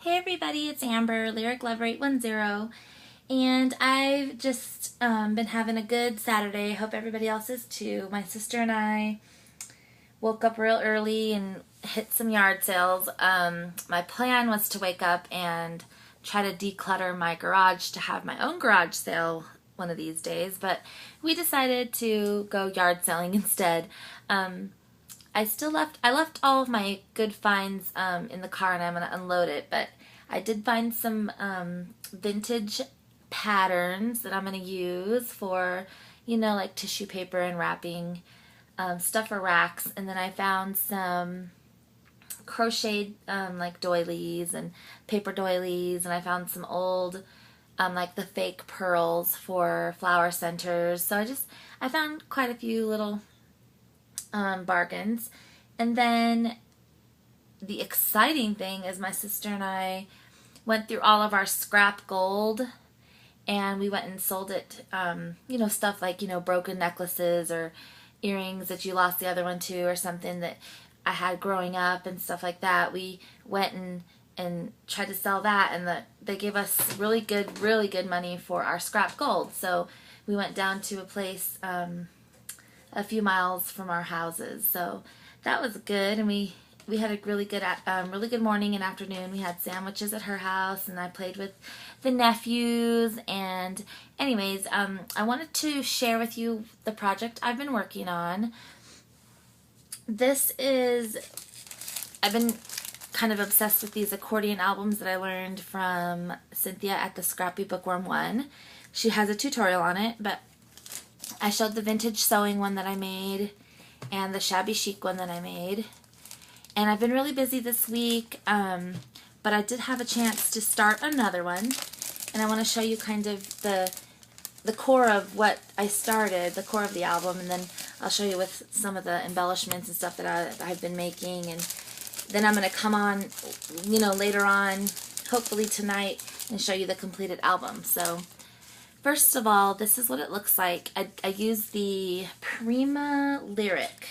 Hey everybody, it's Amber, Lyric Lover 810, and I've just been having a good Saturday. Hope everybody else is too. My sister and I woke up real early and hit some yard sales. My plan was to wake up and try to declutter my garage to have my own garage sale one of these days, but we decided to go yard selling instead. I left all of my good finds in the car, and I'm going to unload it, but I did find some vintage patterns that I'm going to use for, like tissue paper and wrapping stuff for racks. And then I found some crocheted like doilies and paper doilies, and I found some old like the fake pearls for flower centers. So I found quite a few little bargains. And then the exciting thing is my sister and I went through all of our scrap gold, and we went and sold it, stuff like, broken necklaces or earrings that you lost the other one to, or something that I had growing up and stuff like that. We went and tried to sell that, and they gave us really good money for our scrap gold. So we went down to a place a few miles from our houses, so that was good. And we had a really good morning and afternoon. We had sandwiches at her house, and I played with the nephews. And anyways, I wanted to share with you the project I've been working on. I've been kind of obsessed with these accordion albums that I learned from Cynthia at the Scrappy Bookworm 1. She has a tutorial on it, but I showed the vintage sewing one that I made and the shabby chic one that I made. And I've been really busy this week, but I did have a chance to start another one. And I want to show you kind of the core of what I started, the core of the album, and then I'll show you with some of the embellishments and stuff that I've been making. And then I'm going to come on, later on, hopefully tonight, and show you the completed album. So first of all, this is what it looks like. I used the Prima Lyric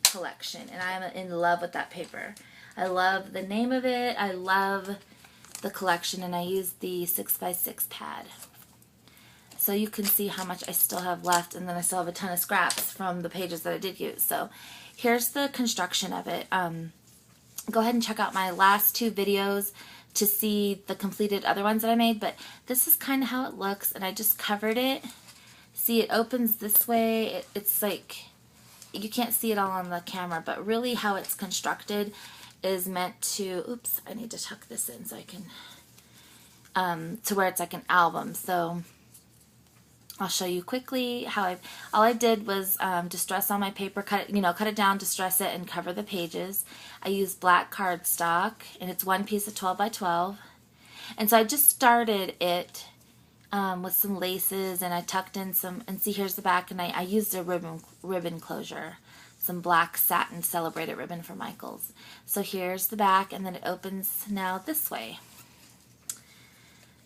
collection, and I'm in love with that paper. I love the name of it. I love the collection, and I used the 6x6 pad. So you can see how much I still have left, and then I still have a ton of scraps from the pages that I did use. So here's the construction of it. Go ahead and check out my last two videos to see the completed other ones that I made, but this is kind of how it looks, and I just covered it. See, it opens this way. It's like, you can't see it all on the camera, but really how it's constructed is meant to, oops, I need to tuck this in so I can, to where it's like an album. So I'll show you quickly how all I did was distress all my paper, cut it down, distress it, and cover the pages. I used black cardstock, and it's one piece of 12 by 12. And so I just started it with some laces, and I tucked in some, and see, here's the back, and I used a ribbon closure, some black satin celebrated ribbon from Michaels. So here's the back, and then it opens now this way.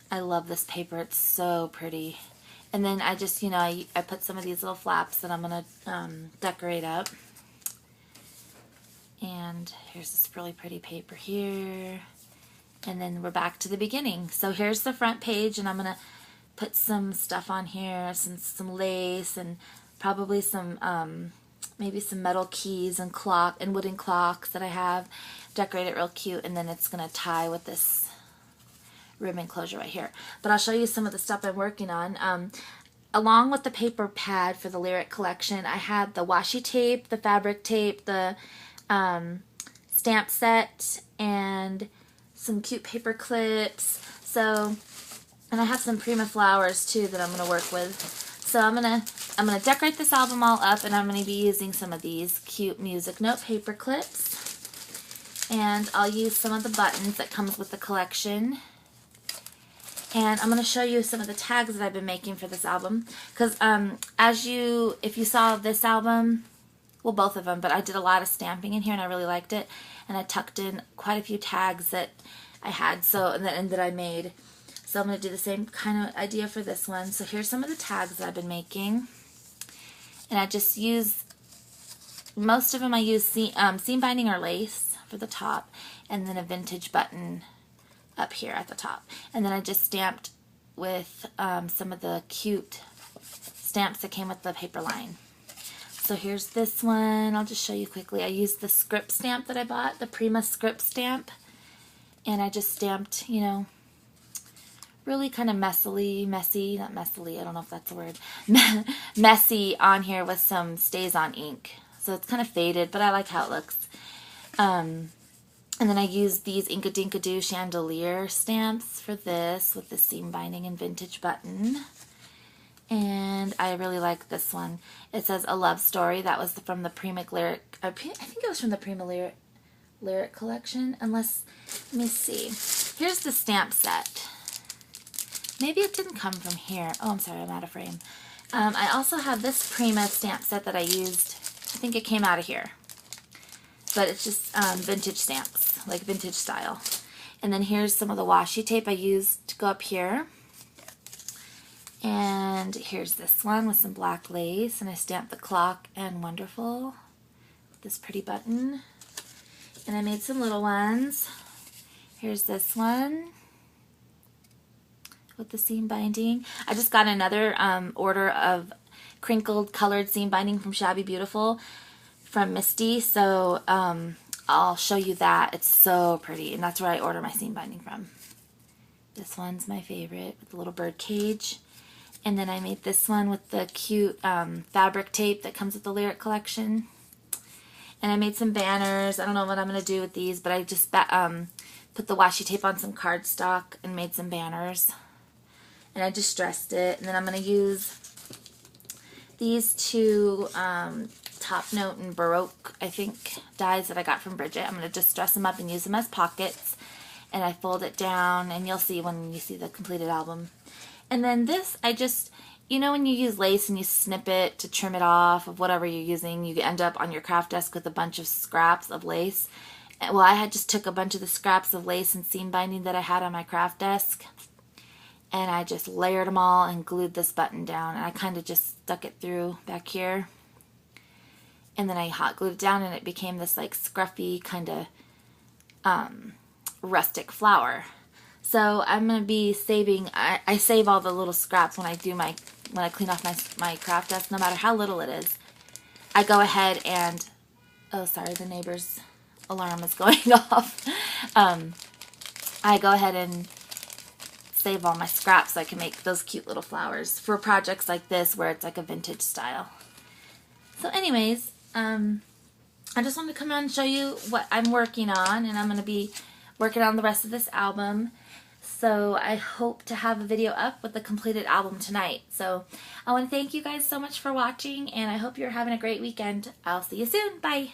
I love this paper. It's so pretty. And then I just, I put some of these little flaps that I'm going to decorate up. And here's this really pretty paper here. And then we're back to the beginning. So here's the front page, and I'm going to put some stuff on here, some lace, and probably some, maybe some metal keys and wooden clocks that I have. Decorate it real cute, and then it's going to tie with this ribbon closure right here. But I'll show you some of the stuff I'm working on. Along with the paper pad for the Lyric collection, I had the washi tape, the fabric tape, the stamp set, and some cute paper clips. So, and I have some Prima flowers too that I'm going to work with. So I'm gonna decorate this album all up, and I'm going to be using some of these cute music note paper clips. And I'll use some of the buttons that comes with the collection. And I'm going to show you some of the tags that I've been making for this album. Because if you saw this album, well, both of them, but I did a lot of stamping in here, and I really liked it. And I tucked in quite a few tags that I had, and that I made. So I'm going to do the same kind of idea for this one. So here's some of the tags that I've been making. And I just use, most of them I use seam binding or lace for the top, and then a vintage button up here at the top. And then I just stamped with some of the cute stamps that came with the paper line. So here's this one. I'll just show you quickly. I used the script stamp that I bought, the Prima script stamp. And I just stamped, you know, really kind of messy, not messily, I don't know if that's a word, messy on here with some Stays-On ink. So it's kind of faded, but I like how it looks. And then I used these Inkadinkado chandelier stamps for this with the seam binding and vintage button. And I really like this one. It says A Love Story. That was from the Prima Lyric. I think it was from the Prima Lyric collection. Unless, let me see. Here's the stamp set. Maybe it didn't come from here. Oh, I'm sorry, I'm out of frame. I also have this Prima stamp set that I used. I think it came out of here. But it's just vintage stamps, like vintage style. And then here's some of the washi tape I used to go up here. And here's this one with some black lace. And I stamped the clock and Wonderful. This pretty button. And I made some little ones. Here's this one with the seam binding. I just got another order of crinkled colored seam binding from Shabby Beautiful from Misty. So I'll show you that. It's so pretty. And that's where I order my seam binding from. This one's my favorite with the little bird cage. And then I made this one with the cute fabric tape that comes with the Lyric collection. And I made some banners. I don't know what I'm going to do with these, but I just put the washi tape on some cardstock and made some banners. And I distressed it. And then I'm going to use these two Top Note and Baroque, I think, dies that I got from Bridget. I'm going to just dress them up and use them as pockets. And I fold it down, and you'll see when you see the completed album. And then this, I just, you know when you use lace and you snip it to trim it off of whatever you're using, you end up on your craft desk with a bunch of scraps of lace. Well, I had just took a bunch of the scraps of lace and seam binding that I had on my craft desk, and I just layered them all and glued this button down, and I kind of just stuck it through back here. And then I hot glued it down, and it became this like scruffy kind of rustic flower. So I'm going to be saving, I save all the little scraps when I do when I clean off my craft desk, no matter how little it is. I go ahead and, oh sorry, the neighbor's alarm is going off. I go ahead and save all my scraps so I can make those cute little flowers for projects like this where it's like a vintage style. So anyways, I just wanted to come on and show you what I'm working on, and I'm going to be working on the rest of this album. So I hope to have a video up with the completed album tonight. So I want to thank you guys so much for watching, and I hope you're having a great weekend. I'll see you soon. Bye.